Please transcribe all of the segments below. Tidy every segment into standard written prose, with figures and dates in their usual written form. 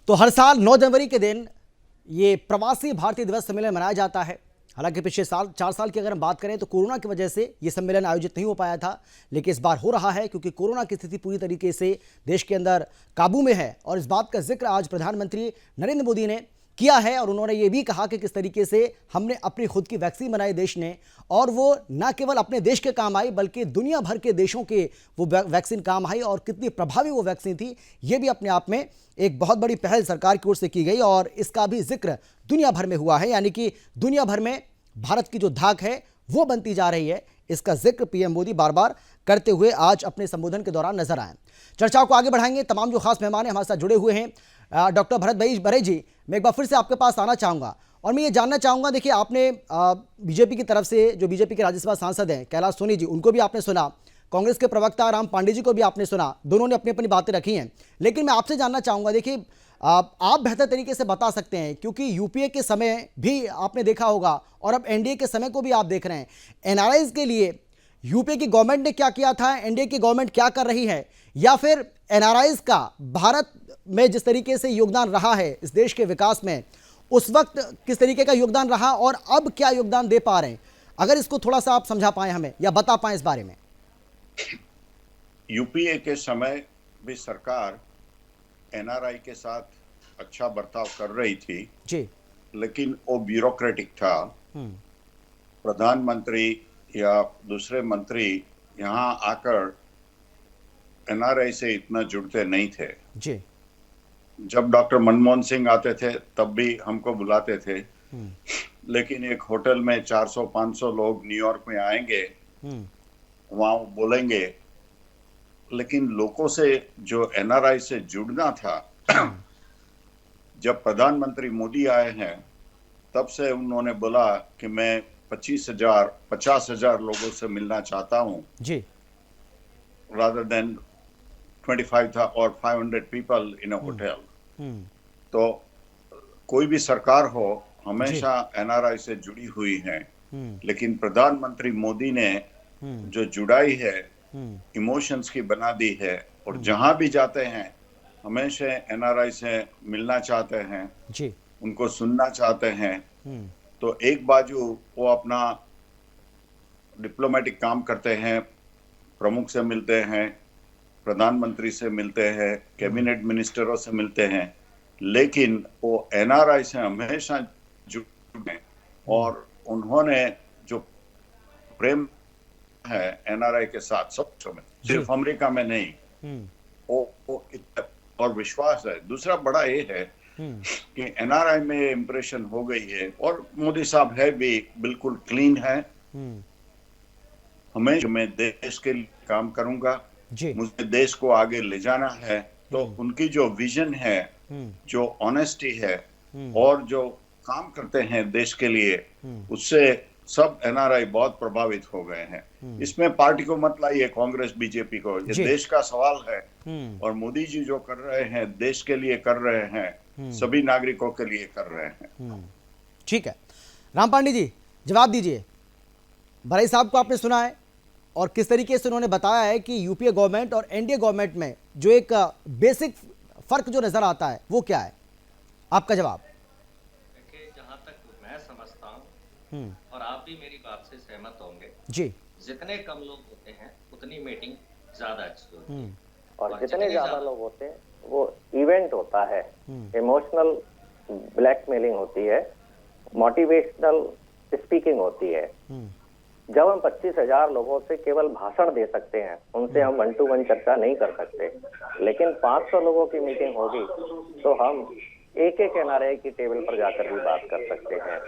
तो हर साल 9 जनवरी के दिन ये प्रवासी भारतीय दिवस सम्मेलन मनाया जाता है। हालांकि पिछले साल 4 साल की अगर हम बात करें तो कोरोना की वजह से ये सम्मेलन आयोजित नहीं हो पाया था, लेकिन इस बार हो रहा है क्योंकि कोरोना की स्थिति पूरी तरीके से देश के अंदर काबू में है। और इस बात का जिक्र आज प्रधानमंत्री नरेंद्र मोदी ने किया है और उन्होंने ये भी कहा कि किस तरीके से हमने अपनी खुद की वैक्सीन बनाई देश ने, और वो न केवल अपने देश के काम आई बल्कि दुनिया भर के देशों के वो वैक्सीन काम आई, और कितनी प्रभावी वो वैक्सीन थी ये भी अपने आप में एक बहुत बड़ी पहल सरकार की ओर से की गई और इसका भी जिक्र दुनिया भर में हुआ है। यानी कि दुनिया भर में भारत की जो धाक है वो बनती जा रही है, इसका जिक्र पीएम मोदी बार बार करते हुए आज अपने संबोधन के दौरान नजर आए। चर्चाओं को आगे बढ़ाएंगे। तमाम जो खास मेहमान हैं हमारे साथ जुड़े हुए हैं। डॉक्टर भरत बरे जी, मैं एक बार फिर से आपके पास आना चाहूँगा और मैं ये जानना चाहूँगा, देखिए आपने बीजेपी की तरफ से जो बीजेपी के राज्यसभा सांसद हैं कैलाश सोनी जी, उनको भी आपने सुना, कांग्रेस के प्रवक्ता राम पांडे जी को भी आपने सुना, दोनों ने अपनी अपनी बातें रखी हैं। लेकिन मैं आपसे जानना चाहूँगा, देखिए आप बेहतर तरीके से बता सकते हैं क्योंकि यूपीए के समय भी आपने देखा होगा और अब एनडीए के समय को भी आप देख रहे हैं। एनआरआईज के लिए यूपीए की गवर्नमेंट ने क्या किया था, एनडीए की गवर्नमेंट क्या कर रही है, या फिर एनआरआईज का भारत में जिस तरीके से योगदान रहा है इस देश के विकास में, उस वक्त किस तरीके का योगदान रहा और अब क्या योगदान दे पा रहे हैं, अगर इसको थोड़ा सा आप समझा पाएं हमें या बता पाएं इस बारे में। यूपीए के समय भी सरकार एनआरआई के साथ अच्छा बर्ताव कर रही थी जी, लेकिन वो ब्यूरोक्रेटिक था। प्रधानमंत्री या दूसरे मंत्री यहाँ आकर एनआरआई से इतना जुड़ते नहीं थे जी। जब डॉक्टर मनमोहन सिंह आते थे तब भी हमको बुलाते थे, लेकिन एक होटल में 400-500 लोग न्यूयॉर्क में आएंगे, वहां बोलेंगे, लेकिन लोगों से जो एनआरआई से जुड़ना था जब प्रधानमंत्री मोदी आए हैं तब से उन्होंने बोला कि मैं 50,000 लोगों से मिलना चाहता हूं जी, rather than 25,000 or 500 people in a hotel। तो कोई भी सरकार हो हमेशा एनआरआई से जुड़ी हुई है, लेकिन प्रधानमंत्री मोदी ने जो जुड़ाई है इमोशंस की बना दी है और जहां भी जाते हैं हमेशा एनआरआई से मिलना चाहते हैं जी, उनको सुनना चाहते हैं। तो एक बाजू वो अपना डिप्लोमेटिक काम करते हैं, प्रमुख से मिलते हैं, प्रधानमंत्री से मिलते हैं, कैबिनेट मिनिस्टरों से मिलते हैं, लेकिन वो एनआरआई से हमेशा जुड़े और उन्होंने जो प्रेम है एनआरआई के साथ सबसे में, सिर्फ अमेरिका में नहीं, वो और विश्वास है। दूसरा बड़ा ये है कि एनआरआई में इंप्रेशन हो गई है और मोदी साहब है भी बिल्कुल क्लीन है, हमेशा मैं देश के लिए काम करूंगा, मुझे देश को आगे ले जाना है। तो उनकी जो विजन है, जो ऑनेस्टी है और जो काम करते हैं देश के लिए, उससे सब एनआरआई बहुत प्रभावित हो गए हैं। इसमें पार्टी को मत लाइए, कांग्रेस बीजेपी को, ये देश का सवाल है और मोदी जी जो कर रहे हैं देश के लिए कर रहे हैं, सभी नागरिकों के लिए कर रहे हैं। ठीक है, राम पांडे जी जवाब दीजिए। बराई साहब को आपने सुना है और किस तरीके से उन्होंने बताया है कि यूपीए गवर्नमेंट और एनडीए गवर्नमेंट में जो एक बेसिक फर्क जो नजर आता है वो क्या है, आपका जवाब। देखिए, जहां तक मैं समझता हूं और आप भी मेरी बात से सहमत होंगे जी, जितने कम लोग होते हैं उतनी मीटिंग ज्यादा अच्छी होती है और जितने ज्यादा लोग होते हैं वो इवेंट होता है, इमोशनल ब्लैकमेलिंग होती है, मोटिवेशनल स्पीकिंग होती है। जब हम 25,000 लोगों से केवल भाषण दे सकते हैं, उनसे हम 1 to 1 चर्चा नहीं कर सकते, लेकिन 500 लोगों की मीटिंग होगी तो हम एक एनआरआई की टेबल पर जाकर भी बात कर सकते हैं।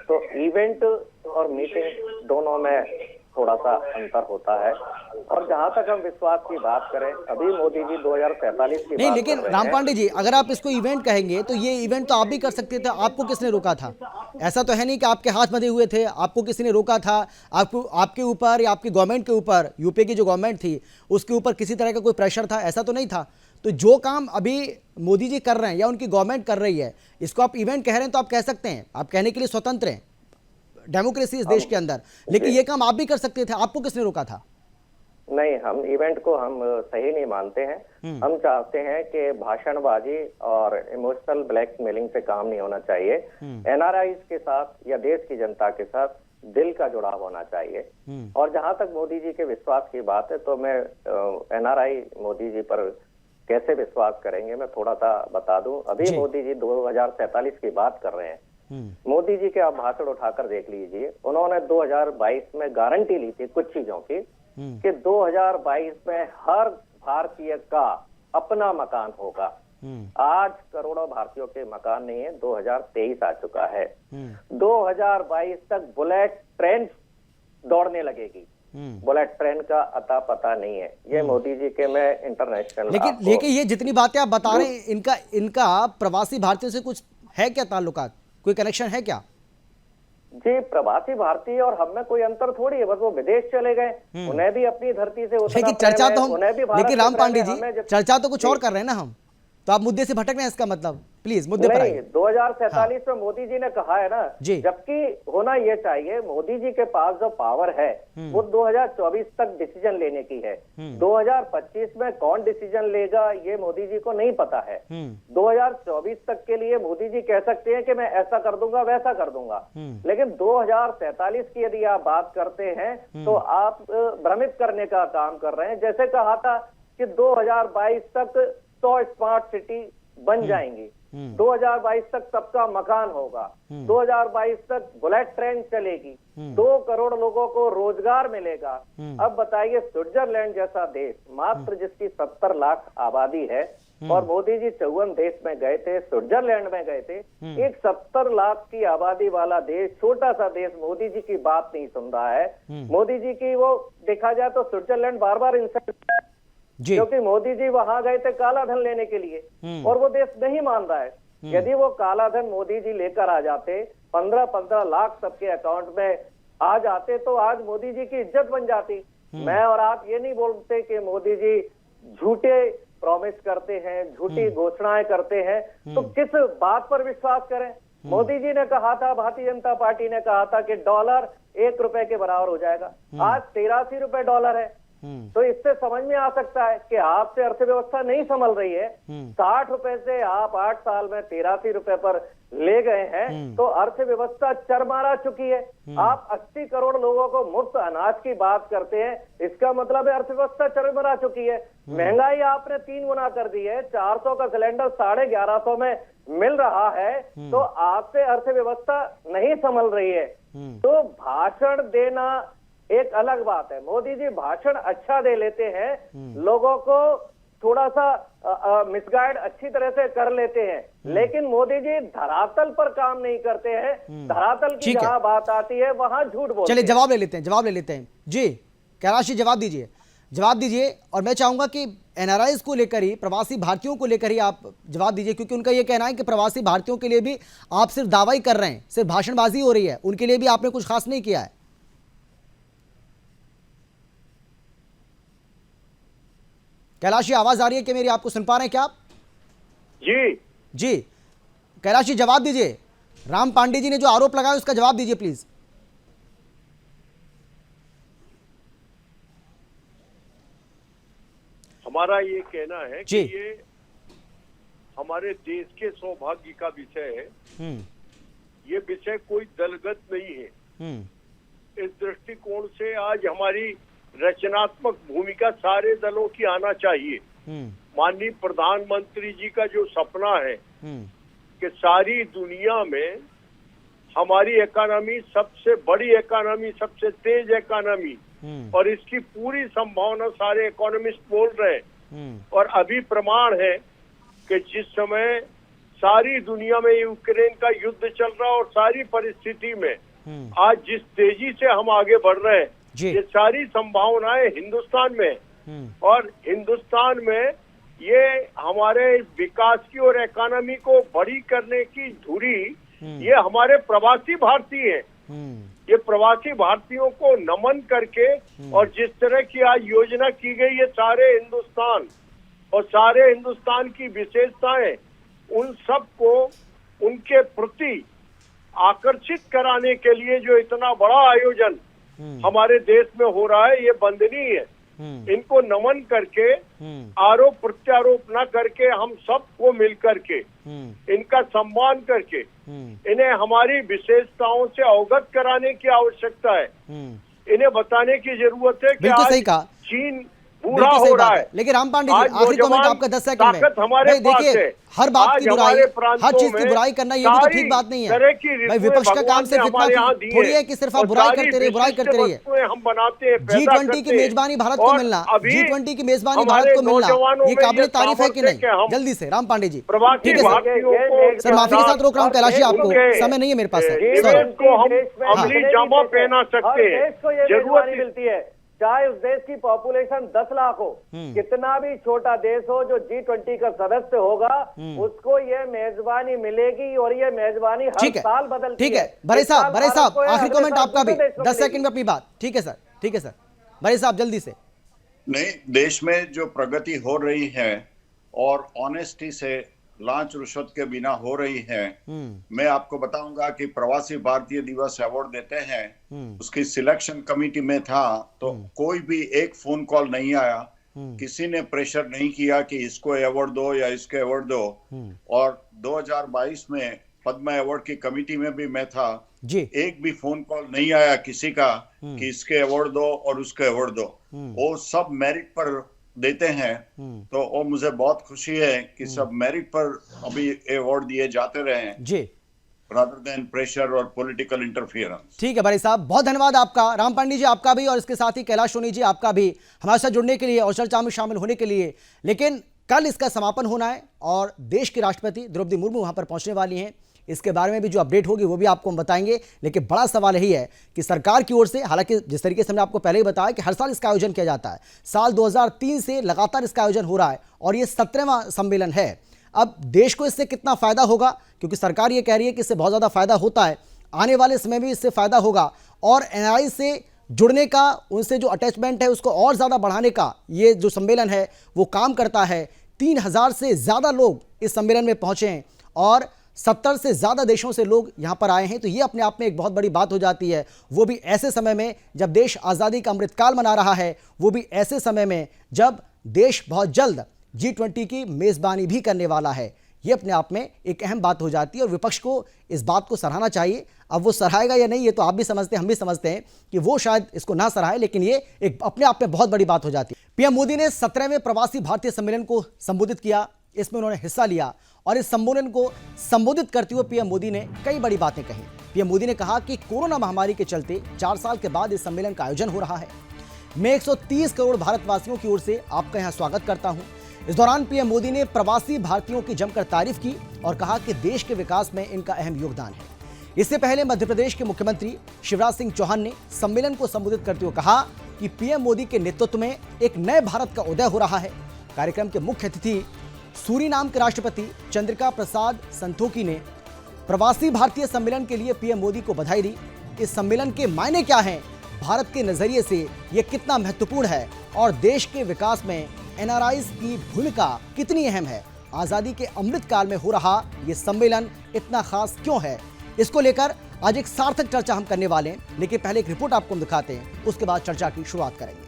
तो इवेंट और मीटिंग दोनों में थोड़ा सा अंतर होता है। और जहां तक हम विश्वास की बात करें, अभी मोदी जी 2047 की नहीं, बात लेकिन कर रहे राम हैं। पांडे जी, अगर आप इसको इवेंट कहेंगे तो ये इवेंट तो आप भी कर सकते थे, आपको किसने रोका था? ऐसा तो है नहीं कि आपके हाथ बंधे हुए थे, आपको किसी ने रोका था? आपको, आपके ऊपर या आपकी गवर्नमेंट के ऊपर, यूपीए की जो गवर्नमेंट थी उसके ऊपर किसी तरह का कोई प्रेशर था? ऐसा तो नहीं था। तो जो काम अभी मोदी जी कर रहे हैं या उनकी गवर्नमेंट कर रही है, इसको आप इवेंट कह रहे हैं तो आप कह सकते हैं, आप कहने के लिए स्वतंत्र हैं, डेमोक्रेसी इस देश के अंदर, लेकिन ये काम आप भी कर सकते थे, आपको किसने रोका था? नहीं, हम इवेंट को हम सही नहीं मानते हैं। हम चाहते हैं कि भाषणबाजी और इमोशनल ब्लैकमेलिंग से काम नहीं होना चाहिए। एनआरआईज के साथ या देश की जनता के साथ दिल का जुड़ाव होना चाहिए। और जहां तक मोदी जी के विश्वास की बात है, तो मैं एनआरआई मोदी जी पर कैसे विश्वास करेंगे मैं थोड़ा सा बता दूं। अभी मोदी जी 2047 की बात कर रहे हैं। मोदी जी के आप भाषण उठाकर देख लीजिए, उन्होंने 2022 में गारंटी ली थी कुछ चीजों की कि 2022 में हर भारतीय का अपना मकान होगा। आज करोड़ों भारतीयों के मकान नहीं है, 2023 आ चुका है। 2022 तक बुलेट ट्रेन दौड़ने लगेगी। बुलेट ट्रेन का अता पता नहीं है। ये मोदी जी के मैं इंटरनेशनल लेकिन ये जितनी बातें आप बता रहे हैं, इनका प्रवासी भारतीयों से कुछ है क्या ताल्लुकात, कोई कनेक्शन है क्या? जी, प्रवासी भारतीय और हम में कोई अंतर थोड़ी है, बस वो विदेश चले गए, उन्हें भी अपनी धरती से लेकिन चर्चा तो हम, लेकिन राम पांडे जी चर्चा तो कुछ और कर रहे हैं ना हम, तो आप मुद्दे से भटक रहे हैं, इसका मतलब प्लीज मुद्दे पर आइए। 2047 में मोदी जी ने कहा है ना, जबकि होना ये चाहिए, मोदी जी के पास जो पावर है वो 2024 तक डिसीजन लेने की है। 2025 में कौन डिसीजन लेगा ये मोदी जी को नहीं पता है। 2024 तक के लिए मोदी जी कह सकते हैं कि मैं ऐसा कर दूंगा वैसा कर दूंगा, लेकिन 2047 की यदि आप बात करते हैं तो आप भ्रमित करने का काम कर रहे हैं। जैसे कहा था कि 2022 तक 100 स्मार्ट सिटी बन जाएंगी, 2022 तक सबका मकान होगा, 2022 तक बुलेट ट्रेन चलेगी, 2 करोड़ लोगों को रोजगार मिलेगा। अब बताइए, स्विट्जरलैंड जैसा देश मात्र जिसकी 70 लाख आबादी है, और मोदी जी 54 देश में गए थे, स्विट्जरलैंड में गए थे, एक 70 लाख की आबादी वाला देश, छोटा सा देश मोदी जी की बात नहीं सुन रहा है। मोदी जी की वो देखा जाए तो स्विट्जरलैंड बार बार इंसल्ट, क्योंकि मोदी जी वहां गए थे काला धन लेने के लिए और वो देश नहीं मान रहा है। यदि वो काला धन मोदी जी लेकर आ जाते, 15-15 लाख सबके अकाउंट में आ जाते, तो आज मोदी जी की इज्जत बन जाती। मैं और आप ये नहीं बोलते कि मोदी जी झूठे प्रॉमिस करते हैं, झूठी घोषणाएं करते हैं, तो किस बात पर विश्वास करें? मोदी जी ने कहा था, भारतीय जनता पार्टी ने कहा था कि डॉलर 1 रुपए के बराबर हो जाएगा, आज 83 रुपए डॉलर है। तो इससे समझ में आ सकता है कि आपसे अर्थव्यवस्था नहीं संभल रही है। 60 रुपए से आप 8 साल में 83 रुपए पर ले गए हैं, तो अर्थव्यवस्था चरमरा चुकी है। आप 80 करोड़ लोगों को मुफ्त अनाज की बात करते हैं, इसका मतलब है अर्थव्यवस्था चरमरा चुकी है। महंगाई आपने 3 गुना कर दी है, 400 का सिलेंडर 1150 में मिल रहा है, तो आपसे अर्थव्यवस्था नहीं संभल रही है। तो भाषण देना एक अलग बात है। मोदी जी भाषण अच्छा दे लेते हैं, लोगों को थोड़ा सा मिसगाइड अच्छी तरह से कर लेते हैं, लेकिन मोदी जी धरातल पर काम नहीं करते हैं। धरातल की जहां बात आती है वहां झूठ बोलते हैं। चलिए जवाब ले लेते हैं जी। कैलाश जी जवाब दीजिए और मैं चाहूंगा कि एनआरआईज को लेकर ही, प्रवासी भारतीयों को लेकर ही आप जवाब दीजिए, क्योंकि उनका यह कहना है कि प्रवासी भारतीयों के लिए भी आप सिर्फ दावा ही कर रहे हैं, सिर्फ भाषणबाजी हो रही है, उनके लिए भी आपने कुछ खास नहीं किया है। कैलाश जी आवाज आ रही है कि मेरी, आपको सुन पा रहे हैं क्या आप? जी कैलाश जी जवाब दीजिए। राम पांडे जी ने जो आरोप लगाया उसका जवाब दीजिए प्लीज। हमारा ये कहना है कि ये हमारे देश के सौभाग्य का विषय है। ये विषय कोई दलगत नहीं है। इस दृष्टिकोण से आज हमारी रचनात्मक भूमिका सारे दलों की आना चाहिए। माननीय प्रधानमंत्री जी का जो सपना है कि सारी दुनिया में हमारी इकोनॉमी सबसे बड़ी इकोनॉमी, सबसे तेज इकोनॉमी, और इसकी पूरी संभावना सारे इकोनॉमिस्ट बोल रहे हैं। और अभी प्रमाण है कि जिस समय सारी दुनिया में यूक्रेन का युद्ध चल रहा और सारी परिस्थिति में आज जिस तेजी से हम आगे बढ़ रहे हैं, ये सारी संभावनाएं हिंदुस्तान में, और हिंदुस्तान में ये हमारे विकास की और इकोनॉमी को बड़ी करने की धुरी ये हमारे प्रवासी भारतीय हैं। ये प्रवासी भारतीयों को नमन करके और जिस तरह की आज योजना की गई है, सारे हिंदुस्तान और सारे हिंदुस्तान की विशेषताएं, उन सब को उनके प्रति आकर्षित कराने के लिए जो इतना बड़ा आयोजन हमारे देश में हो रहा है, ये वंदनीय है। इनको नमन करके आरोप प्रत्यारोप न करके हम सबको मिल करके इनका सम्मान करके इन्हें हमारी विशेषताओं से अवगत कराने की आवश्यकता है। इन्हें बताने की जरूरत है कि आज चीन पूरा हो रहा है। लेकिन राम पांडे जी, आखिरी कमेंट आपका 10 सेकंड में। हमारे देखिए, हर बात की बुराई, हर चीज की बुराई करना ये भी तो ठीक बात नहीं है भाई। विपक्ष का काम सिर्फ इतना थोड़ी है कि सिर्फ आप बुराई करते रहिए, बुराई करते रहिए। हम बनाते हैं, G20 की मेजबानी भारत को मिलना, G20 की मेजबानी भारत को मिलना, ये काबिल तारीफ है कि नहीं? जल्दी से राम पांडे जी। ठीक है सर, माफी के साथ रोक रहा हूँ कैलाश जी, आपको समय नहीं है मेरे पास सर। को हम अमली जामा पहना सकते हैं, जरूरत मिलती है। चाहे उस देश की पॉपुलेशन 10 लाख हो, कितना भी छोटा देश हो, जो G20 का सदस्य होगा उसको ये मेजबानी मिलेगी और ये मेजबानी हर साल बदलती है। ठीक है बड़े साहब आखिरी कमेंट आपका भी 10 सेकंड में अपनी बात। ठीक है सर बड़े साहब जल्दी से। नहीं, देश में जो प्रगति हो रही है और ऑनेस्टी से लांच रुश्वत के बिना हो रही है, मैं आपको बताऊंगा कि प्रवासी भारतीय दिवस अवार्ड देते हैं, उसकी सिलेक्शन कमेटी में था तो कोई भी एक फोन कॉल नहीं आया, किसी ने प्रेशर नहीं किया कि इसको अवार्ड दो या इसके अवार्ड दो। और 2022 में पद्म अवार्ड की कमेटी में भी मैं था जी, एक भी फोन कॉल नहीं आया किसी का कि इसके अवार्ड दो और उसके अवार्ड दो। वो सब मेरिट पर देते हैं, तो वो मुझे बहुत खुशी है कि सब मेरिट पर अभी अवार्ड दिए जाते रहे जी, rather than प्रेशर और पॉलिटिकल इंटरफियरेंस। ठीक है भाई साहब, बहुत धन्यवाद आपका। राम पांडे जी आपका भी, और इसके साथ ही कैलाश सोनी जी आपका भी हमारे साथ जुड़ने के लिए और चर्चा में शामिल होने के लिए। लेकिन कल इसका समापन होना है और देश की राष्ट्रपति द्रौपदी मुर्मू वहां पर पहुंचने वाली हैं। इसके बारे में भी जो अपडेट होगी वो भी आपको हम बताएंगे। लेकिन बड़ा सवाल यही है कि सरकार की ओर से, हालांकि जिस तरीके से हमने आपको पहले ही बताया कि हर साल इसका आयोजन किया जाता है, साल 2003 से लगातार इसका आयोजन हो रहा है और ये 17वां सम्मेलन है। अब देश को इससे कितना फायदा होगा, क्योंकि सरकार ये कह रही है कि इससे बहुत ज़्यादा फायदा होता है, आने वाले समय में इससे फायदा होगा और एनआरआई से जुड़ने का, उनसे जो अटैचमेंट है उसको और ज़्यादा बढ़ाने का ये जो सम्मेलन है वो काम करता है। 3000 से ज़्यादा लोग इस सम्मेलन में पहुँचे हैं और 70 से ज़्यादा देशों से लोग यहाँ पर आए हैं, तो ये अपने आप में एक बहुत बड़ी बात हो जाती है। वो भी ऐसे समय में जब देश आज़ादी का अमृतकाल मना रहा है, वो भी ऐसे समय में जब देश बहुत जल्द G20 की मेज़बानी भी करने वाला है। ये अपने आप में एक अहम बात हो जाती है और विपक्ष को इस बात को सराहना चाहिए। अब वो सराहेगा या नहीं ये तो आप भी समझते हैं, हम भी समझते हैं कि वो शायद इसको ना सराहे, लेकिन ये एक अपने आप में बहुत बड़ी बात हो जाती है। पीएम मोदी ने 17वें प्रवासी भारतीय सम्मेलन को संबोधित किया, इसमें उन्होंने हिस्सा लिया और इस सम्मेलन को संबोधित करते हुए पीएम मोदी ने कई बड़ी बातें कही। पीएम मोदी ने कहा कि कोरोना महामारी के चलते 4 साल के बाद इस सम्मेलन का आयोजन हो रहा है। मैं 130 करोड़ भारतवासियों की ओर से आपका यहाँ स्वागत करता हूँ। इस दौरान पीएम मोदी ने प्रवासी भारतीयों की जमकर तारीफ की और कहा कि देश के विकास में इनका अहम योगदान है। इससे पहले मध्य प्रदेश के मुख्यमंत्री शिवराज सिंह चौहान ने सम्मेलन को संबोधित करते हुए कहा कि पीएम मोदी के नेतृत्व में एक नए भारत का उदय हो रहा है। कार्यक्रम के मुख्य अतिथि सूरीनाम के राष्ट्रपति चंद्रिका प्रसाद संतोखी ने प्रवासी भारतीय सम्मेलन के लिए पीएम मोदी को बधाई दी। इस सम्मेलन के मायने क्या हैं, भारत के नजरिए से यह कितना महत्वपूर्ण है और देश के विकास में एनआरआईज की भूमिका कितनी अहम है, आजादी के अमृत काल में हो रहा यह सम्मेलन इतना खास क्यों है, इसको लेकर आज एक सार्थक चर्चा हम करने वाले हैं। लेकिन पहले एक रिपोर्ट आपको हम दिखाते हैं, उसके बाद चर्चा की शुरुआत करेंगे।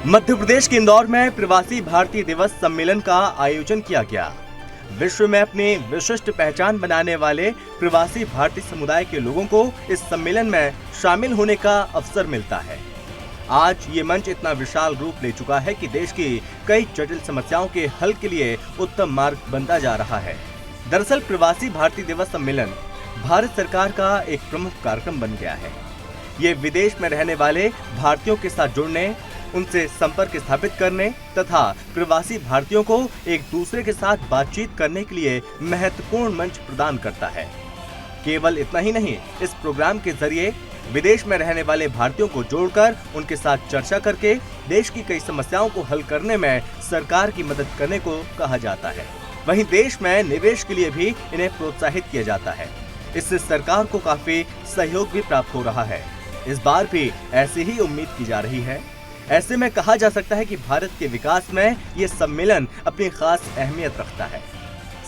मध्य प्रदेश के इंदौर में प्रवासी भारतीय दिवस सम्मेलन का आयोजन किया गया। विश्व में अपनी विशिष्ट पहचान बनाने वाले प्रवासी भारतीय समुदाय के लोगों को इस सम्मेलन में शामिल होने का अवसर मिलता है। आज ये मंच इतना विशाल रूप ले चुका है कि देश की कई जटिल समस्याओं के हल के लिए उत्तम मार्ग बनता जा रहा है। दरअसल प्रवासी भारतीय दिवस सम्मेलन भारत सरकार का एक प्रमुख कार्यक्रम बन गया है। ये विदेश में रहने वाले भारतीयों के साथ जुड़ने, उनसे संपर्क स्थापित करने तथा प्रवासी भारतीयों को एक दूसरे के साथ बातचीत करने के लिए महत्वपूर्ण मंच प्रदान करता है। केवल इतना ही नहीं, इस प्रोग्राम के जरिए विदेश में रहने वाले भारतीयों को जोड़कर उनके साथ चर्चा करके देश की कई समस्याओं को हल करने में सरकार की मदद करने को कहा जाता है। वहीं देश में निवेश के लिए भी इन्हें प्रोत्साहित किया जाता है। इससे सरकार को काफी सहयोग भी प्राप्त हो रहा है। इस बार भी ऐसी ही उम्मीद की जा रही है। ऐसे में कहा जा सकता है कि भारत के विकास में ये सम्मेलन अपनी खास अहमियत रखता है।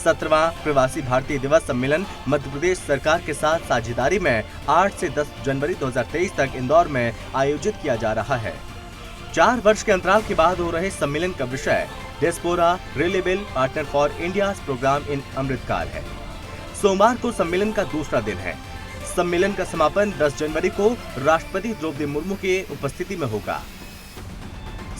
17वां प्रवासी भारतीय दिवस सम्मेलन मध्य प्रदेश सरकार के साथ साझेदारी में 8 से 10 जनवरी 2023 तक इंदौर में आयोजित किया जा रहा है। 4 वर्ष के अंतराल के बाद हो रहे सम्मेलन का विषय diaspora reliable partner for India's programme in Amritkaal है। सोमवार को सम्मेलन का दूसरा दिन है। सम्मेलन का समापन 10 जनवरी को राष्ट्रपति द्रौपदी मुर्मू की उपस्थिति में होगा।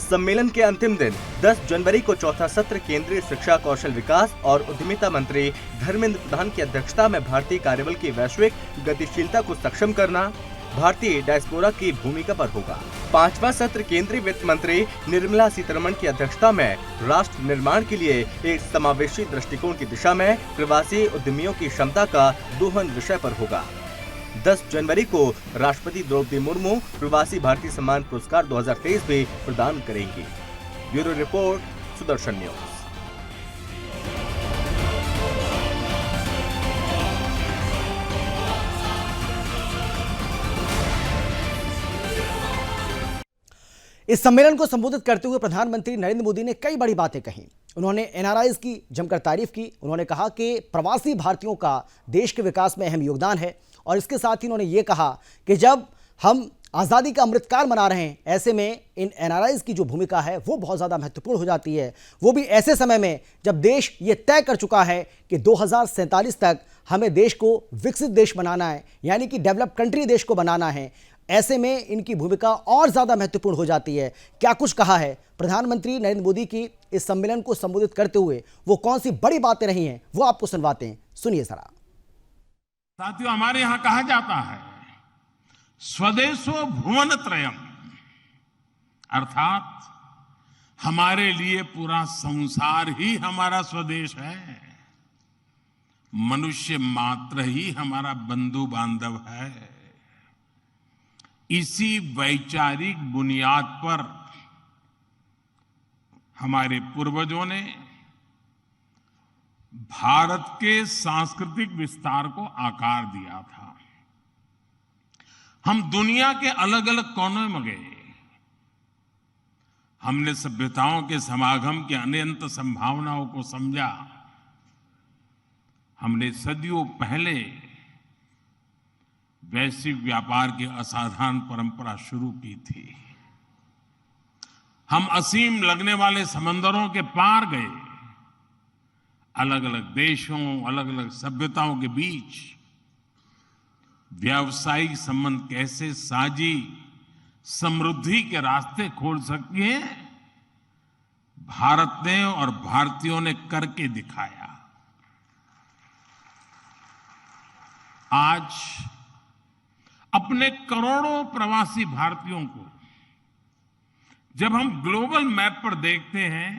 सम्मेलन के अंतिम दिन 10 जनवरी को चौथा सत्र केंद्रीय शिक्षा, कौशल विकास और उद्यमिता मंत्री धर्मेंद्र प्रधान की अध्यक्षता में भारतीय कार्यबल की वैश्विक गतिशीलता को सक्षम करना, भारतीय डायस्पोरा की भूमिका पर होगा। 5वां सत्र केंद्रीय वित्त मंत्री निर्मला सीतारमण की अध्यक्षता में राष्ट्र निर्माण के लिए एक समावेशी दृष्टिकोण की दिशा में प्रवासी उद्यमियों की क्षमता का दोहन विषय पर होगा। 10 जनवरी को राष्ट्रपति द्रौपदी मुर्मू प्रवासी भारतीय सम्मान पुरस्कार 2023 भी प्रदान करेंगी। Bureau report, Sudarshan news. इस सम्मेलन को संबोधित करते हुए प्रधानमंत्री नरेंद्र मोदी ने कई बड़ी बातें कही। उन्होंने एनआरआईज की जमकर तारीफ की। उन्होंने कहा कि प्रवासी भारतीयों का देश के विकास में अहम योगदान है और इसके साथ ही उन्होंने ये कहा कि जब हम आज़ादी का अमृतकाल मना रहे हैं, ऐसे में इन एनआरआईज की जो भूमिका है वो बहुत ज़्यादा महत्वपूर्ण हो जाती है। वो भी ऐसे समय में जब देश ये तय कर चुका है कि 2047 तक हमें देश को विकसित देश बनाना है, यानी कि डेवलप कंट्री देश को बनाना है। ऐसे में इनकी भूमिका और ज़्यादा महत्वपूर्ण हो जाती है। क्या कुछ कहा है प्रधानमंत्री नरेंद्र मोदी की इस सम्मेलन को संबोधित करते हुए, वो कौन सी बड़ी बातें रही हैं, वो आपको सुनवाते हैं। सुनिए जरा। साथियों, हमारे यहां कहा जाता है स्वदेशो भुवन त्रयम, अर्थात हमारे लिए पूरा संसार ही हमारा स्वदेश है। मनुष्य मात्र ही हमारा बंधु बांधव है। इसी वैचारिक बुनियाद पर हमारे पूर्वजों ने भारत के सांस्कृतिक विस्तार को आकार दिया था। हम दुनिया के अलग अलग कोनों में गए। हमने सभ्यताओं के समागम की अनंत संभावनाओं को समझा। हमने सदियों पहले वैश्विक व्यापार की असाधारण परंपरा शुरू की थी। हम असीम लगने वाले समंदरों के पार गए। अलग अलग देशों, अलग अलग सभ्यताओं के बीच व्यावसायिक संबंध कैसे साझी समृद्धि के रास्ते खोल सकती है, भारत ने और भारतीयों ने करके दिखाया। आज अपने करोड़ों प्रवासी भारतीयों को जब हम ग्लोबल मैप पर देखते हैं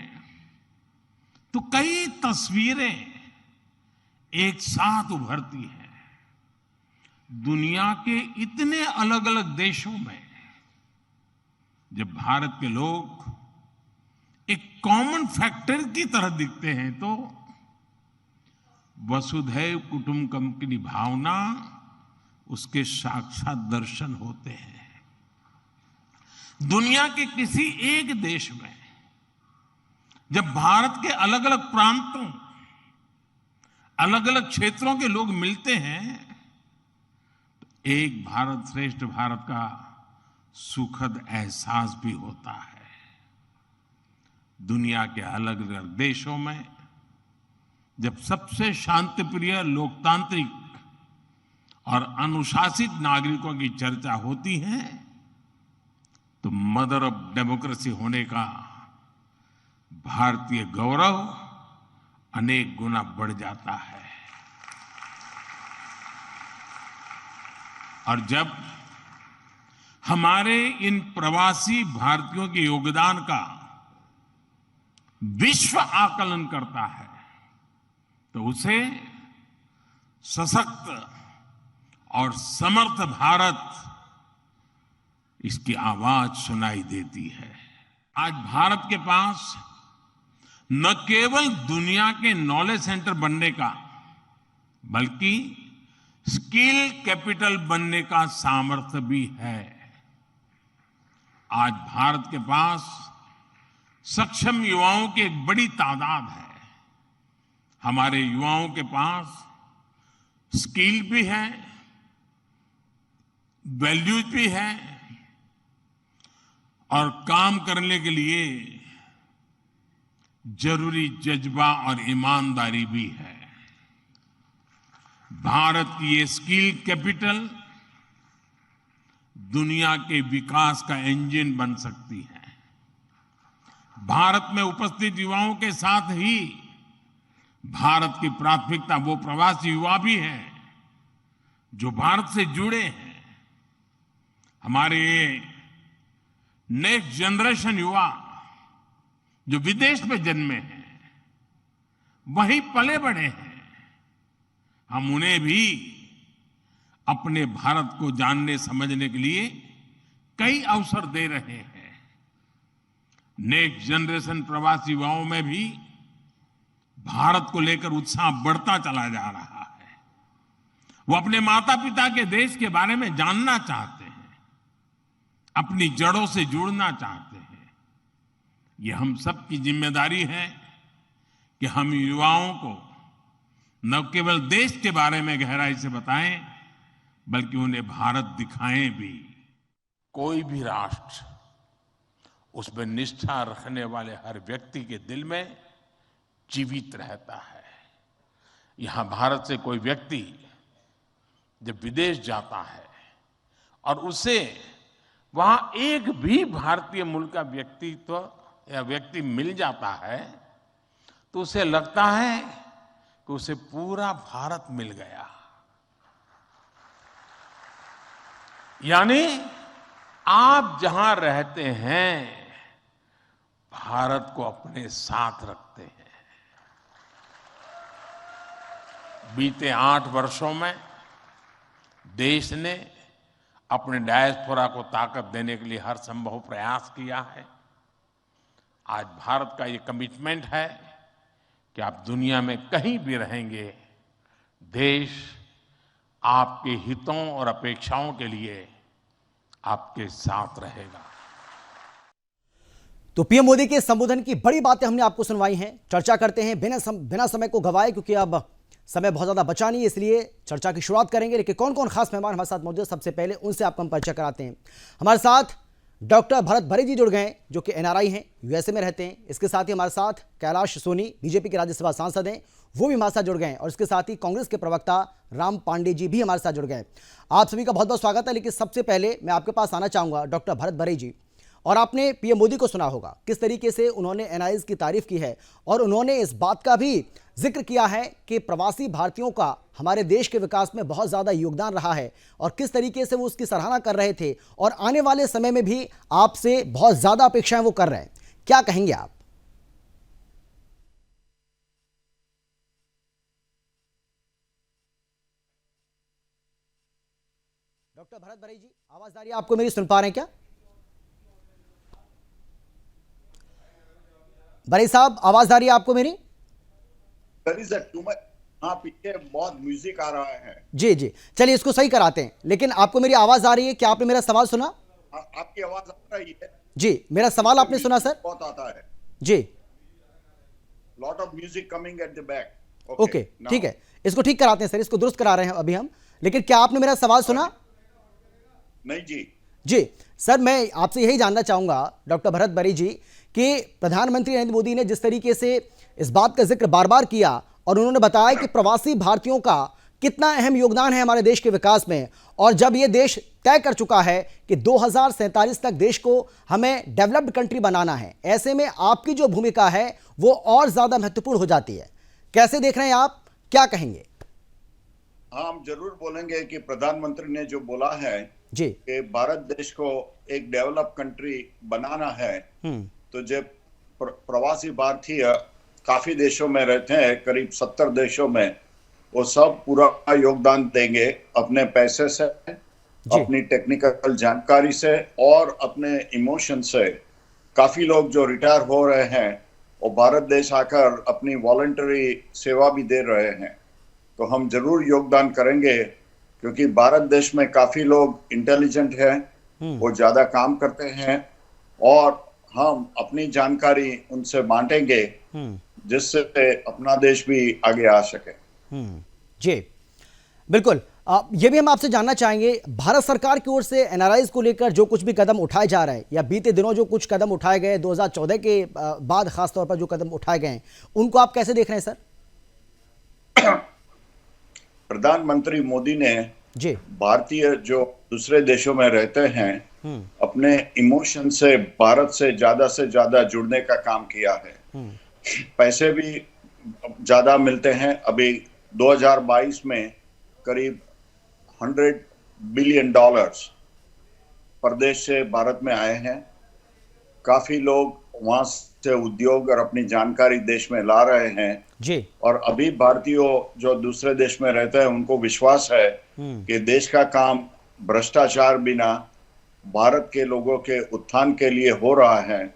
तो कई तस्वीरें एक साथ उभरती हैं। दुनिया के इतने अलग अलग देशों में जब भारत के लोग एक कॉमन फैक्टर की तरह दिखते हैं तो वसुधैव कुटुंबकम की भावना उसके साक्षात दर्शन होते हैं। दुनिया के किसी एक देश में जब भारत के अलग अलग प्रांतों, अलग अलग क्षेत्रों के लोग मिलते हैं तो एक भारत श्रेष्ठ भारत का सुखद एहसास भी होता है। दुनिया के अलग अलग देशों में जब सबसे शांतिप्रिय, लोकतांत्रिक और अनुशासित नागरिकों की चर्चा होती है तो मदर ऑफ डेमोक्रेसी होने का भारतीय गौरव अनेक गुना बढ़ जाता है। और जब हमारे इन प्रवासी भारतीयों के योगदान का विश्व आकलन करता है तो उसे सशक्त और समर्थ भारत, इसकी आवाज सुनाई देती है। आज भारत के पास न केवल दुनिया के नॉलेज सेंटर बनने का बल्कि स्किल कैपिटल बनने का सामर्थ्य भी है। आज भारत के पास सक्षम युवाओं की एक बड़ी तादाद है। हमारे युवाओं के पास स्किल भी है, वैल्यूज भी है और काम करने के लिए जरूरी जज्बा और ईमानदारी भी है। भारत की ये स्किल कैपिटल दुनिया के विकास का इंजन बन सकती है। भारत में उपस्थित युवाओं के साथ ही भारत की प्राथमिकता वो प्रवासी युवा भी हैं जो भारत से जुड़े हैं। हमारे नेक्स्ट जनरेशन युवा जो विदेश में जन्मे हैं, वहीं पले बड़े हैं, हम उन्हें भी अपने भारत को जानने समझने के लिए कई अवसर दे रहे हैं। नेक्स्ट जनरेशन प्रवासी युवाओं में भी भारत को लेकर उत्साह बढ़ता चला जा रहा है। वो अपने माता पिता के देश के बारे में जानना चाहते हैं, अपनी जड़ों से जुड़ना चाहते हैं। ये हम सब की जिम्मेदारी है कि हम युवाओं को न केवल देश के बारे में गहराई से बताएं, बल्कि उन्हें भारत दिखाएं भी। कोई भी राष्ट्र उसमें निष्ठा रखने वाले हर व्यक्ति के दिल में जीवित रहता है। यहां भारत से कोई व्यक्ति जब विदेश जाता है और उसे वहां एक भी भारतीय मूल का व्यक्तित्व या व्यक्ति मिल जाता है, तो उसे लगता है कि उसे पूरा भारत मिल गया। यानी आप जहां रहते हैं, भारत को अपने साथ रखते हैं। बीते 8 वर्षों में देश ने अपने डायस्पोरा को ताकत देने के लिए हर संभव प्रयास किया है। आज भारत का ये कमिटमेंट है कि आप दुनिया में कहीं भी रहेंगे, देश आपके हितों और अपेक्षाओं के लिए आपके साथ रहेगा। तो पीएम मोदी के संबोधन की बड़ी बातें हमने आपको सुनवाई हैं। चर्चा करते हैं बिना समय को गवाए, क्योंकि अब समय बहुत ज्यादा बचा नहीं है, इसलिए चर्चा की शुरुआत करेंगे। लेकिन कौन कौन खास मेहमान हमारे साथ मौजूद है, सबसे पहले उनसे आपको हम परिचय कराते हैं। हमारे साथ डॉक्टर भरत भरे जी जुड़ गए हैं, जो कि एनआरआई हैं, यूएसए में रहते हैं। इसके साथ ही हमारे साथ कैलाश सोनी, बीजेपी के राज्यसभा सांसद हैं, वो भी हमारे साथ जुड़ गए हैं। और इसके साथ ही कांग्रेस के प्रवक्ता राम पांडे जी भी हमारे साथ जुड़ गए। आप सभी का बहुत बहुत स्वागत है। लेकिन सबसे पहले मैं आपके पास आना चाहूंगा डॉक्टर भरत भरे जी, और आपने पीएम मोदी को सुना होगा किस तरीके से उन्होंने एनआईज की तारीफ की है, और उन्होंने इस बात का भी जिक्र किया है कि प्रवासी भारतीयों का हमारे देश के विकास में बहुत ज़्यादा योगदान रहा है, और किस तरीके से वो उसकी सराहना कर रहे थे, और आने वाले समय में भी आपसे बहुत ज़्यादा अपेक्षाएं वो कर रहे हैं। क्या कहेंगे आप? डॉक्टर भरत भरे जी, आवाज आ रही है आपको मेरी? सुन पा रहे हैं क्या? भरे साहब, आवाज आ रही है आपको मेरी? हाँ, पीछे बहुत म्यूजिक आ रहा है। जी जी, चलिए इसको सही कराते हैं। लेकिन आपको मेरी आवाज आ रही है? क्या आपने मेरा सवाल सुना? आपकी आवाज आ रही है जी, मेरा सवाल आपने सुना सर? बहुत आता है जी। Lot of music coming at the back. Okay, ठीक है, इसको ठीक कराते हैं सर, इसको दुरुस्त करा रहे हैं अभी हम। लेकिन क्या आपने मेरा सवाल सुना? नहीं जी। जी सर, मैं आपसे यही जानना चाहूंगा डॉक्टर भरत भरे जी कि प्रधानमंत्री नरेंद्र मोदी ने जिस तरीके से इस बात का जिक्र बार बार किया, और उन्होंने बताया कि प्रवासी भारतीयों का कितना अहम योगदान है हमारे देश के विकास में, और जब ये देश तय कर चुका है कि 2047 तक देश को हमें डेवलप्ड कंट्री बनाना है, ऐसे में आपकी जो भूमिका है वो और ज्यादा महत्वपूर्ण हो जाती है। कैसे देख रहे हैं आप, क्या कहेंगे? हाँ, हम जरूर बोलेंगे कि प्रधानमंत्री ने जो बोला है जी कि भारत देश को एक डेवलप कंट्री बनाना है, तो जब प्रवासी भारतीय काफी देशों में रहते हैं, करीब 70 देशों में, वो सब पूरा योगदान देंगे अपने पैसे से, अपनी टेक्निकल जानकारी से और अपने इमोशन से। काफी लोग जो रिटायर हो रहे हैं वो भारत देश आकर अपनी वॉलंटरी सेवा भी दे रहे हैं। तो हम जरूर योगदान करेंगे क्योंकि भारत देश में काफी लोग इंटेलिजेंट हैं, वो ज्यादा काम करते हैं और हम अपनी जानकारी उनसे बांटेंगे जिससे अपना देश भी आगे आ सके। जी बिल्कुल। ये भी हम आपसे जानना चाहेंगे, भारत सरकार की ओर से एनआरआईज को लेकर जो कुछ भी कदम उठाए जा रहे हैं या बीते दिनों जो कुछ कदम उठाए गए 2014 के बाद खासतौर पर जो कदम उठाए गए हैं, उनको आप कैसे देख रहे हैं सर? प्रधानमंत्री मोदी ने जी भारतीय जो दूसरे देशों में रहते हैं अपने इमोशन से भारत से ज्यादा जुड़ने का काम किया है। पैसे भी ज्यादा मिलते हैं। अभी 2022 में करीब $100 बिलियन प्रदेश से भारत में आए हैं। काफी लोग वहां से उद्योग और अपनी जानकारी देश में ला रहे हैं जी। और अभी भारतीयों जो दूसरे देश में रहते हैं उनको विश्वास है कि देश का काम भ्रष्टाचार बिना भारत के लोगों के उत्थान के लिए हो रहा है।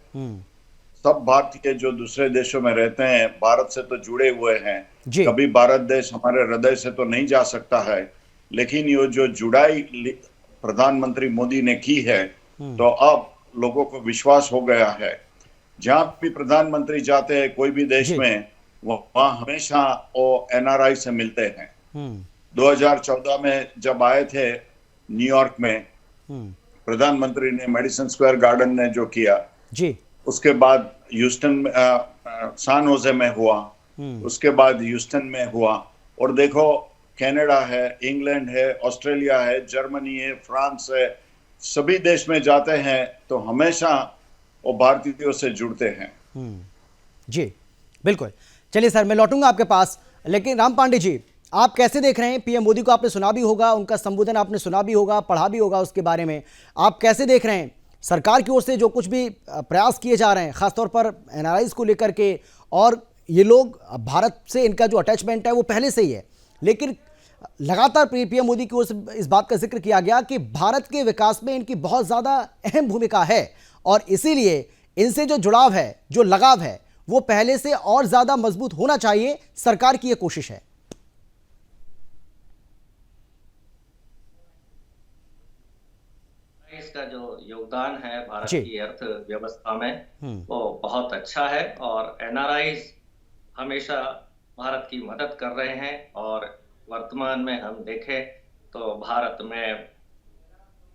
सब भारतीय जो दूसरे देशों में रहते हैं भारत से तो जुड़े हुए हैं। कभी भारत देश हमारे हृदय से तो नहीं जा सकता है, लेकिन ये जो जुड़ाई प्रधानमंत्री मोदी ने की है तो अब लोगों को विश्वास हो गया है। जहां भी प्रधानमंत्री जाते हैं कोई भी देश में, वहां हमेशा वो एनआरआई से मिलते हैं। 2014 में जब आए थे न्यूयॉर्क में, प्रधानमंत्री ने मेडिसन स्क्वायर गार्डन ने जो किया जी, उसके बाद ह्यूस्टन सान होजे में हुआ, उसके बाद ह्यूस्टन में हुआ, और देखो कनाडा है, इंग्लैंड है, ऑस्ट्रेलिया है, जर्मनी है, फ्रांस है, सभी देश में जाते हैं तो हमेशा वो भारतीयों से जुड़ते हैं। जी बिल्कुल। चलिए सर, मैं लौटूंगा आपके पास, लेकिन राम पांडे जी आप कैसे देख रहे हैं? पीएम मोदी को आपने सुना भी होगा, उनका संबोधन आपने सुना भी होगा, पढ़ा भी होगा उसके बारे में। आप कैसे देख रहे हैं सरकार की ओर से जो कुछ भी प्रयास किए जा रहे हैं, खासतौर पर एनआरआईज को लेकर के? और ये लोग भारत से इनका जो अटैचमेंट है वो पहले से ही है, लेकिन लगातार पीएम मोदी की ओर से इस बात का जिक्र किया गया कि भारत के विकास में इनकी बहुत ज़्यादा अहम भूमिका है और इसीलिए इनसे जो जुड़ाव है, जो लगाव है, वो पहले से और ज़्यादा मजबूत होना चाहिए। सरकार की ये कोशिश है। इसका जो योगदान है भारत की अर्थव्यवस्था में वो बहुत अच्छा है और एनआरआईज हमेशा भारत की मदद कर रहे हैं। और वर्तमान में हम देखें तो भारत में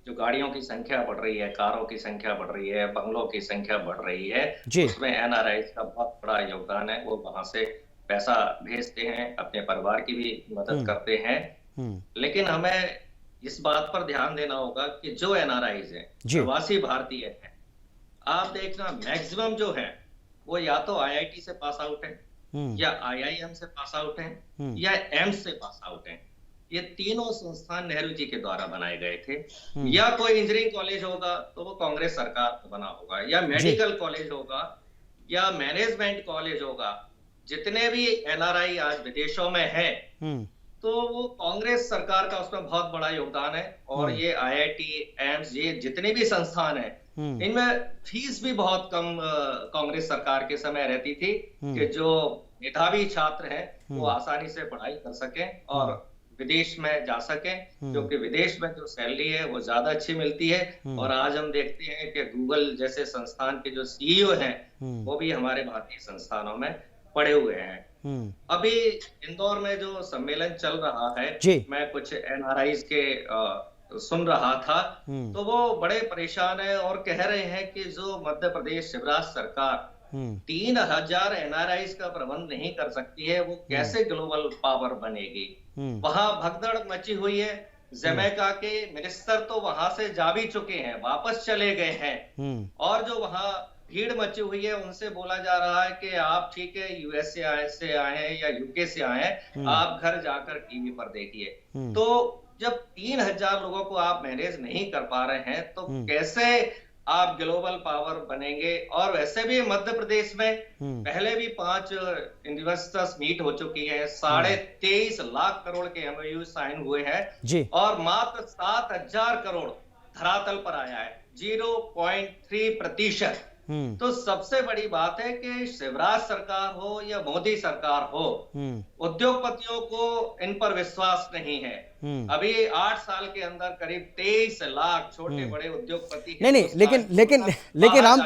जो गाड़ियों की संख्या बढ़ रही है, कारों की संख्या बढ़ रही है, बंगलों की संख्या बढ़ रही है, उसमें एनआरआईज का बहुत बड़ा योगदान है। वो वहां से पैसा भेजते हैं, अपने परिवार की भी मदद करते हैं। लेकिन हमें इस बात पर ध्यान देना होगा कि जो एनआरआईज हैं, प्रवासी भारतीय हैं, आप देखना मैक्सिमम जो है वो या तो आईआईटी से पास आउट है, या आईआईएम से पास आउट है, या एम्स से पास आउट है। ये तीनों संस्थान नेहरू जी के द्वारा बनाए गए थे। या कोई इंजीनियरिंग कॉलेज होगा तो वो कांग्रेस सरकार का बना होगा, या मेडिकल कॉलेज होगा, या मैनेजमेंट कॉलेज होगा। जितने भी एनआरआई आज विदेशों में है तो वो कांग्रेस सरकार का उसमें बहुत बड़ा योगदान है। और ये आईआईटी, एम्स, ये जितने भी संस्थान है, इनमें फीस भी बहुत कम कांग्रेस सरकार के समय रहती थी कि जो मेधावी छात्र हैं वो आसानी से पढ़ाई कर सकें और विदेश में जा सकें, क्योंकि विदेश में जो सैलरी है वो ज्यादा अच्छी मिलती है। और आज हम देखते हैं कि गूगल जैसे संस्थान के जो सीईओ हैं वो भी हमारे भारतीय संस्थानों में पढ़े हुए हैं। अभी इंदौर में जो सम्मेलन चल रहा है, मैं कुछ एनआरआईज के सुन रहा था तो वो बड़े परेशान है और कह रहे हैं कि जो मध्य प्रदेश शिवराज सरकार 3000 एनआरआईज का प्रबंध नहीं कर सकती है, वो कैसे ग्लोबल पावर बनेगी। वहां भगदड़ मची हुई है। जमैका के मिनिस्टर तो वहां से जा भी चुके हैं, वापस चले गए हैं। और जो वहां भीड़ मची हुई है उनसे बोला जा रहा है कि आप ठीक है यूएसए से आए हैं या यूके से आए हैं, आप घर जाकर टीवी पर देखिए। तो जब 3000 लोगों को आप मैनेज नहीं कर पा रहे हैं तो कैसे आप ग्लोबल पावर बनेंगे। और वैसे भी मध्य प्रदेश में पहले भी 5 इन्वेस्टर्स मीट हो चुकी है, 23.5 लाख करोड़ के एमओयू साइन हुए हैं और मात्र 7000 करोड़ धरातल पर आया है, 0.3%। तो सबसे बड़ी बात है कि शिवराज सरकार हो या मोदी सरकार हो, उद्योगपतियों को इन पर विश्वास नहीं है। अभी 8 साल के अंदर करीब 23 लाख छोटे बड़े उद्योगपति नहीं, लेकिन राम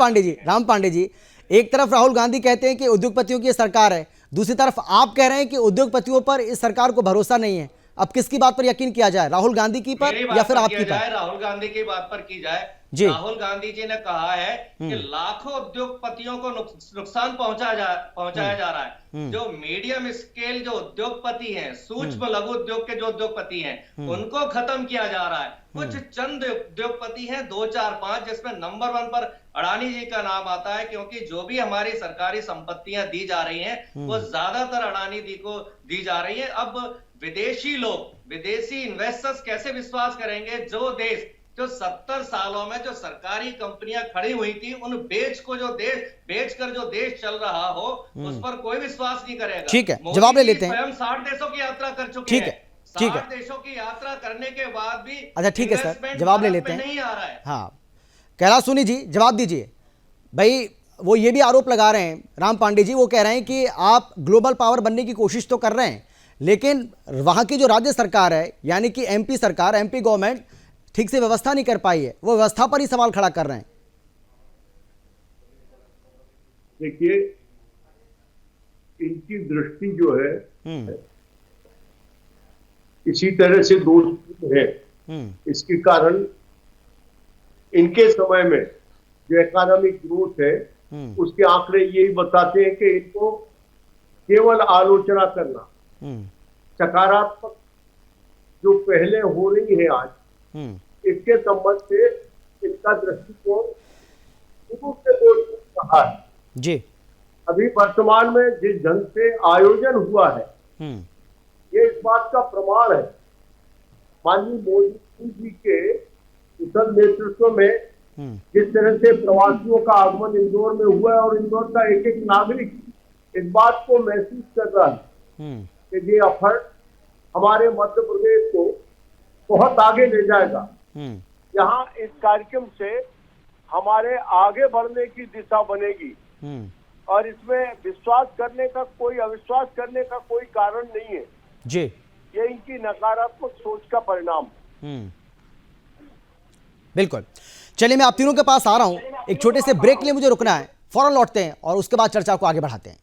पांडे जी, एक तरफ राहुल गांधी कहते हैं कि उद्योगपतियों की सरकार है, दूसरी तरफ आप कह रहे हैं कि उद्योगपतियों पर इस सरकार को भरोसा नहीं है। अब किसकी बात पर यकीन किया जाए, राहुल गांधी की पर या फिर आपकी पर? राहुल गांधी की बात पर की जाए जी। राहुल गांधी जी ने कहा है कि लाखों उद्योगपतियों को नुकसान पहुंचाया जा रहा है। जो मीडियम स्केल जो उद्योगपति हैं, सूक्ष्म लघु उद्योग के जो उद्योगपति हैं, उनको खत्म किया जा रहा है। कुछ चंद उद्योगपति हैं, 2 4 5, जिसमें नंबर 1 पर अडानी जी का नाम आता है, क्योंकि जो भी हमारी सरकारी संपत्तियां दी जा रही हैं वो ज्यादातर अडानी जी को दी जा रही है। अब विदेशी लोग, विदेशी इन्वेस्टर्स कैसे विश्वास करेंगे जो 70 सालों में जो सरकारी कंपनियां खड़ी हुई थी, उन बेचकर जो देश चल रहा हो, उस पर कोई विश्वास नहीं करेगा। ठीक है, जवाब ले लेते हैं। स्वयं 60 देशों की यात्रा कर चुके हैं। ठीक है, 60 देशों की यात्रा करने के बाद भी अच्छा ठीक है सर, जवाब ले लेते हैं। नहीं आ रहा है। हाँ, कैलाश सोनी जी जवाब दीजिए। भाई वो ये भी आरोप लगा रहे हैं, राम पांडे जी, वो कह रहे हैं कि आप ग्लोबल पावर बनने की कोशिश तो कर रहे हैं, लेकिन वहां की जो राज्य सरकार है, यानी कि एमपी सरकार, एमपी गवर्नमेंट ठीक से व्यवस्था नहीं कर पाई है, वो व्यवस्था पर ही सवाल खड़ा कर रहे हैं। देखिए, इनकी दृष्टि जो है इसी तरह से दोष है। इसके कारण इनके समय में जो इकोनॉमिक ग्रोथ है उसके आंकड़े यही बताते हैं कि इनको केवल आलोचना करना, सकारात्मक जो पहले हो रही है आज, इसके संबंध से इनका दृष्टिकोण शुरू से रहा है जी। अभी वर्तमान में जिस ढंग से आयोजन हुआ है, ये इस बात का प्रमाण है। माननीय मोदी जी के कुशल नेतृत्व में जिस तरह से प्रवासियों का आगमन इंदौर में हुआ है, और इंदौर का एक एक नागरिक इस बात को महसूस कर रहा है कि ये एफर्ट हमारे मध्य प्रदेश को बहुत आगे ले जाएगा। यहाँ इस कार्यक्रम से हमारे आगे बढ़ने की दिशा बनेगी, और इसमें विश्वास करने का कोई, अविश्वास करने का कोई कारण नहीं है जी। ये इनकी नकारात्मक सोच का परिणाम। बिल्कुल। चलिए, मैं आप तीनों के पास आ रहा हूं, एक छोटे से ब्रेक के लिए मुझे रुकना है, फौरन लौटते हैं और उसके बाद चर्चा को आगे बढ़ाते हैं।